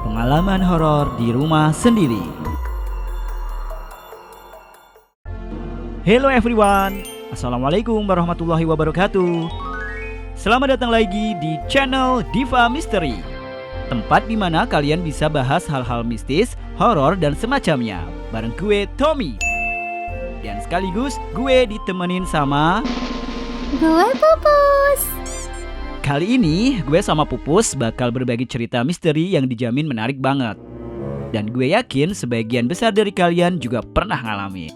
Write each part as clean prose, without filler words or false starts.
Pengalaman horor di rumah sendiri. Hello everyone, Assalamualaikum warahmatullahi wabarakatuh. Selamat datang lagi di channel Diva Misteri, tempat dimana kalian bisa bahas hal-hal mistis, horor dan semacamnya. Bareng gue Tommy. Dan sekaligus gue ditemenin sama gue Pupus. Kali ini gue sama Pupus bakal berbagi cerita misteri yang dijamin menarik banget. Dan gue yakin sebagian besar dari kalian juga pernah ngalami.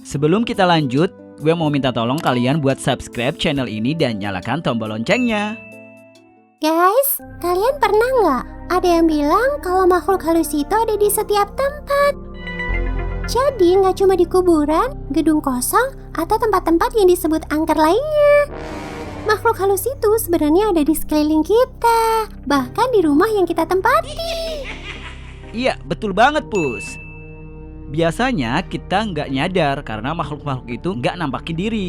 Sebelum kita lanjut, gue mau minta tolong kalian buat subscribe channel ini dan nyalakan tombol loncengnya. Guys, kalian pernah nggak ada yang bilang kalau makhluk halus itu ada di setiap tempat? Jadi nggak cuma di kuburan, gedung kosong, atau tempat-tempat yang disebut angker lainnya. Makhluk halus itu sebenarnya ada di sekeliling kita, bahkan di rumah yang kita tempati. Iya, betul banget Pus. Biasanya kita nggak nyadar karena makhluk-makhluk itu nggak nampakin diri.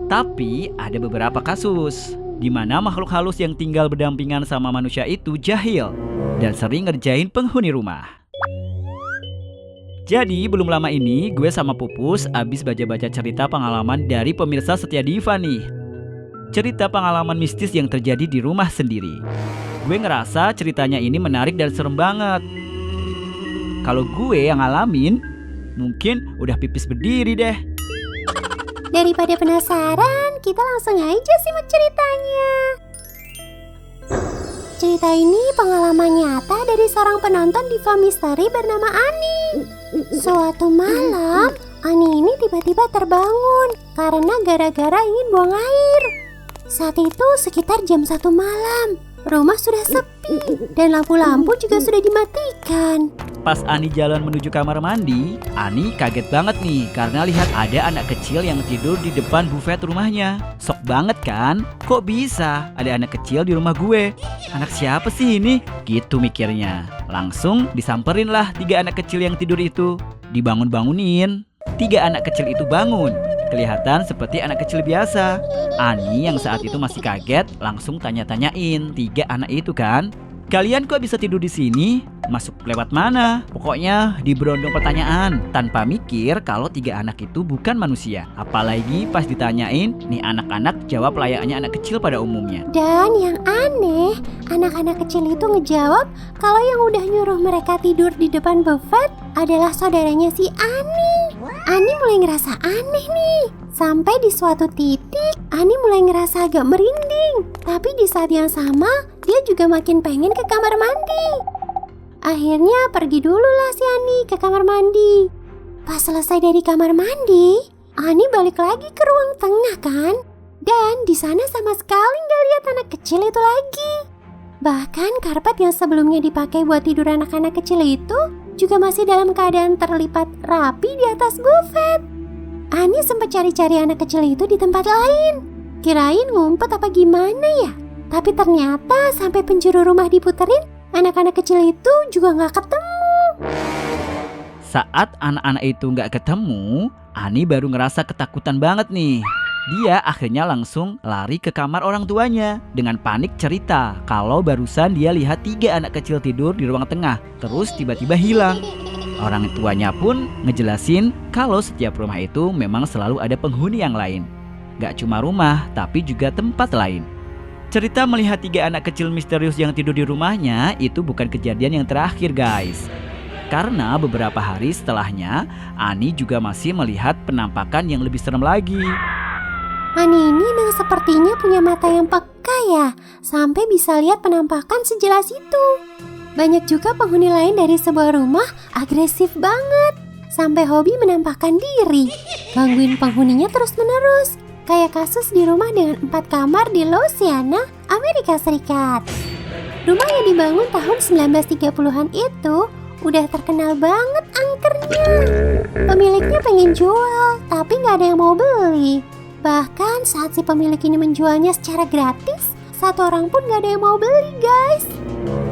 Tapi ada beberapa kasus di mana makhluk halus yang tinggal berdampingan sama manusia itu jahil dan sering ngerjain penghuni rumah. Jadi belum lama ini gue sama Pupus abis baca-baca cerita pengalaman dari pemirsa setia Diva nih. Cerita pengalaman mistis yang terjadi di rumah sendiri. Gue ngerasa ceritanya ini menarik dan serem banget. Kalau gue yang ngalamin, mungkin udah pipis berdiri deh. Daripada penasaran, kita langsung aja simak ceritanya. Cerita ini pengalaman nyata dari seorang penonton Diva Misteri bernama Ani. Suatu malam, Ani ini tiba-tiba terbangun karena gara-gara ingin buang air. Saat itu sekitar jam 1 malam. Rumah sudah sepi dan lampu-lampu juga sudah dimatikan. Pas Ani jalan menuju kamar mandi, Ani kaget banget nih karena lihat ada anak kecil yang tidur di depan buffet rumahnya. Sok banget kan? Kok bisa ada anak kecil di rumah gue? Anak siapa sih ini? Gitu mikirnya. Langsung disamperin lah 3 anak kecil yang tidur itu. Dibangun-bangunin. 3 anak kecil itu bangun. Kelihatan seperti anak kecil biasa. Ani yang saat itu masih kaget langsung tanya-tanyain 3 anak itu kan, "Kalian kok bisa tidur di sini? Masuk lewat mana?" Pokoknya diberondong pertanyaan tanpa mikir kalau 3 anak itu bukan manusia. Apalagi pas ditanyain, nih anak-anak jawab layaknya anak kecil pada umumnya. Dan yang aneh, anak-anak kecil itu ngejawab kalau yang udah nyuruh mereka tidur di depan buffet adalah saudaranya si Ani. Ani mulai ngerasa aneh nih. Sampai di suatu titik, Ani mulai ngerasa agak merinding. Tapi di saat yang sama, dia juga makin pengen ke kamar mandi. Akhirnya pergi dulu lah si Ani ke kamar mandi. Pas selesai dari kamar mandi, Ani balik lagi ke ruang tengah kan? Dan di sana sama sekali nggak lihat anak kecil itu lagi. Bahkan karpet yang sebelumnya dipakai buat tidur anak-anak kecil itu juga masih dalam keadaan terlipat rapi di atas buffet. Ani sempat cari-cari anak kecil itu di tempat lain. Kirain ngumpet apa gimana ya? Tapi ternyata sampai penjuru rumah diputerin, anak-anak kecil itu juga nggak ketemu. Saat anak-anak itu nggak ketemu, Ani baru ngerasa ketakutan banget nih. Dia akhirnya langsung lari ke kamar orang tuanya dengan panik cerita kalau barusan dia lihat 3 anak kecil tidur di ruang tengah, terus tiba-tiba hilang. Orang tuanya pun ngejelasin kalau setiap rumah itu memang selalu ada penghuni yang lain. Gak cuma rumah, tapi juga tempat lain. Cerita melihat 3 anak kecil misterius yang tidur di rumahnya itu bukan kejadian yang terakhir guys. Karena beberapa hari setelahnya, Ani juga masih melihat penampakan yang lebih serem lagi. Ani ini memang sepertinya punya mata yang peka ya, sampai bisa lihat penampakan sejelas itu. Banyak juga penghuni lain dari sebuah rumah agresif banget, sampai hobi menampakkan diri, gangguin penghuninya terus-menerus. Kayak kasus di rumah dengan 4 kamar di Louisiana, Amerika Serikat. Rumah yang dibangun tahun 1930-an itu udah terkenal banget angkernya. Pemiliknya pengen jual, tapi nggak ada yang mau beli. Bahkan saat si pemilik ini menjualnya secara gratis, satu orang pun nggak ada yang mau beli, guys.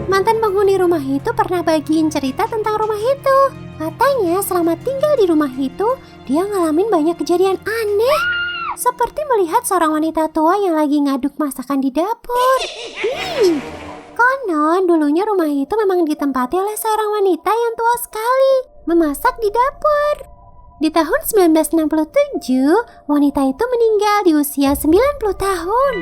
Mantan penghuni rumah itu pernah bagiin cerita tentang rumah itu. Katanya selama tinggal di rumah itu, dia ngalamin banyak kejadian aneh. Seperti melihat seorang wanita tua yang lagi ngaduk masakan di dapur. Konon dulunya rumah itu memang ditempati oleh seorang wanita yang tua sekali, memasak di dapur. Di tahun 1967, wanita itu meninggal di usia 90 tahun.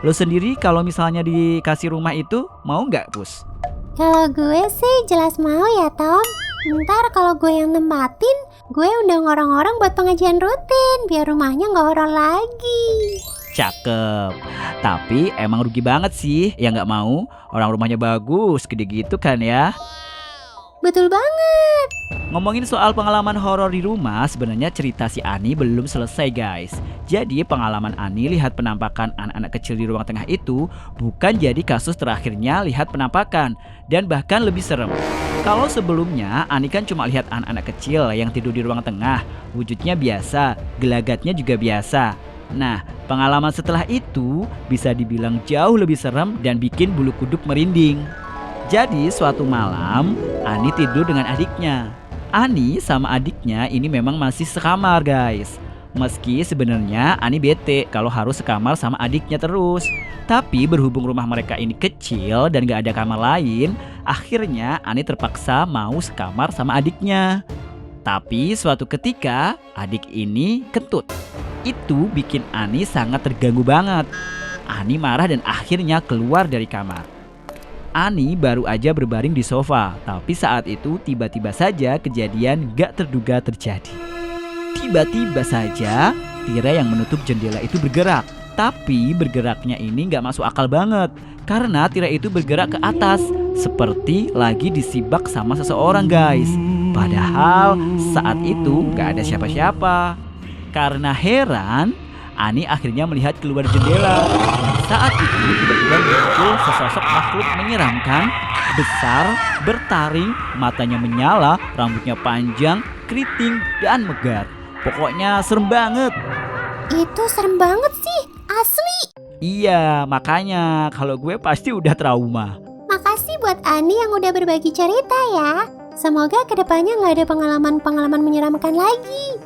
Lo sendiri kalau misalnya dikasih rumah itu, mau nggak, Pus? Kalau gue sih jelas mau ya, Tom. Ntar kalau gue yang nempatin, gue undang orang-orang buat pengajian rutin, biar rumahnya nggak horor lagi. Cakep. Tapi emang rugi banget sih ya nggak mau. Orang rumahnya bagus, gede gitu kan ya. Betul banget. Ngomongin soal pengalaman horor di rumah, sebenarnya cerita si Ani belum selesai, guys. Jadi pengalaman Ani lihat penampakan anak-anak kecil di ruang tengah itu bukan jadi kasus terakhirnya lihat penampakan, dan bahkan lebih serem. Kalau sebelumnya Ani kan cuma lihat anak-anak kecil yang tidur di ruang tengah, wujudnya biasa, gelagatnya juga biasa. Nah, pengalaman setelah itu bisa dibilang jauh lebih serem dan bikin bulu kuduk merinding. Jadi suatu malam, Ani tidur dengan adiknya. Ani sama adiknya ini memang masih sekamar, guys. Meski sebenarnya Ani bete kalau harus sekamar sama adiknya terus. Tapi berhubung rumah mereka ini kecil dan gak ada kamar lain, akhirnya Ani terpaksa mau sekamar sama adiknya. Tapi suatu ketika adik ini kentut. Itu bikin Ani sangat terganggu banget. Ani marah dan akhirnya keluar dari kamar. Ani baru aja berbaring di sofa, tapi saat itu tiba-tiba saja kejadian gak terduga terjadi. Tiba-tiba saja tirai yang menutup jendela itu bergerak. Tapi bergeraknya ini gak masuk akal banget, karena tirai itu bergerak ke atas, seperti lagi disibak sama seseorang, guys. Padahal saat itu gak ada siapa-siapa. Karena heran, Ani akhirnya melihat keluar jendela. Saat itu tiba-tiba muncul sesosok makhluk menyeramkan, besar, bertaring, matanya menyala, rambutnya panjang, keriting, dan megar. Pokoknya serem banget. Itu serem banget sih, asli. Iya, makanya kalau gue pasti udah trauma. Makasih buat Ani yang udah berbagi cerita ya. Semoga kedepannya nggak ada pengalaman-pengalaman menyeramkan lagi.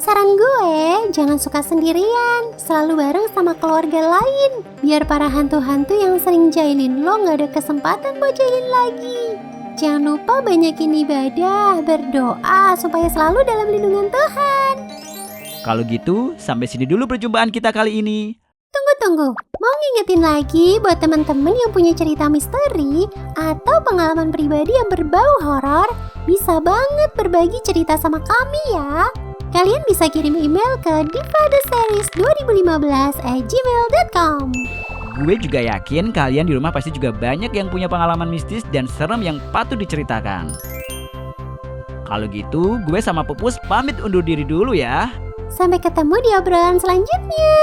Saran gue, jangan suka sendirian, selalu bareng sama keluarga lain. Biar para hantu-hantu yang sering jahilin lo gak ada kesempatan buat jahilin lagi. Jangan lupa banyakin ibadah, berdoa supaya selalu dalam lindungan Tuhan. Kalau gitu, sampai sini dulu perjumpaan kita kali ini. Tunggu, mau ngingetin lagi buat teman-teman yang punya cerita misteri atau pengalaman pribadi yang berbau horor, bisa banget berbagi cerita sama kami ya. Kalian bisa kirim email ke divatheseries2015@gmail.com. Gue juga yakin kalian di rumah pasti juga banyak yang punya pengalaman mistis dan serem yang patut diceritakan. Kalau gitu, gue sama Pupus pamit undur diri dulu ya. Sampai ketemu di obrolan selanjutnya.